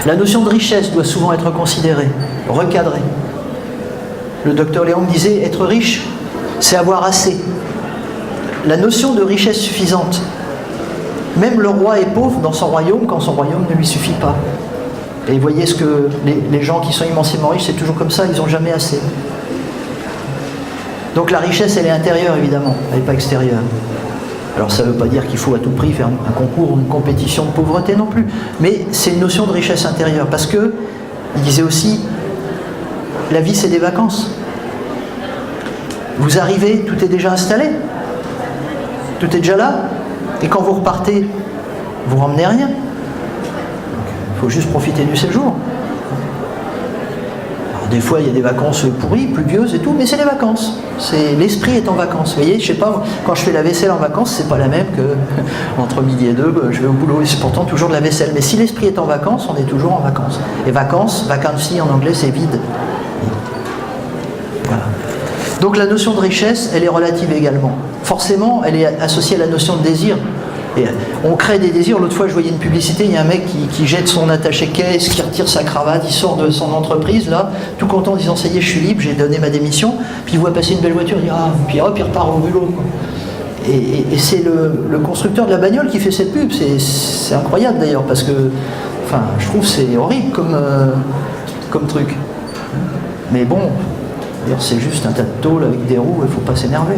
La notion de richesse doit souvent être considérée, recadrée. Le docteur Léon me disait, être riche, c'est avoir assez. La notion de richesse suffisante. Même le roi est pauvre dans son royaume quand son royaume ne lui suffit pas. Et vous voyez ce que les gens qui sont immensément riches, c'est toujours comme ça, ils n'ont jamais assez. Donc la richesse, elle est intérieure, évidemment, elle n'est pas extérieure. Alors ça ne veut pas dire qu'il faut à tout prix faire un concours ou une compétition de pauvreté non plus, mais c'est une notion de richesse intérieure, parce que, il disait aussi, la vie c'est des vacances. Vous arrivez, tout est déjà installé, tout est déjà là, et quand vous repartez, vous ramenez rien. Il faut juste profiter du séjour. Alors, des fois, il y a des vacances pourries, pluvieuses et tout, mais c'est des vacances. L'esprit est en vacances. Vous voyez, je sais pas, quand je fais la vaisselle en vacances, c'est pas la même que entre midi et 2, je vais au boulot et c'est pourtant toujours de la vaisselle. Mais si l'esprit est en vacances, on est toujours en vacances. Et vacances, vacancy en anglais, c'est vide. Voilà. Donc la notion de richesse, elle est relative également. Forcément, elle est associée à la notion de désir. Et on crée des désirs. L'autre fois, je voyais une publicité, il y a un mec qui jette son attaché-caisse, qui retire sa cravate, il sort de son entreprise, là, tout content, en disant, ça y est, je suis libre, j'ai donné ma démission. Puis il voit passer une belle voiture, il dit, ah, puis hop, il repart au boulot. Et c'est le constructeur de la bagnole qui fait cette pub. C'est incroyable d'ailleurs, parce que, enfin, je trouve que c'est horrible comme truc. Mais bon, c'est juste un tas de tôle avec des roues, il ne faut pas s'énerver.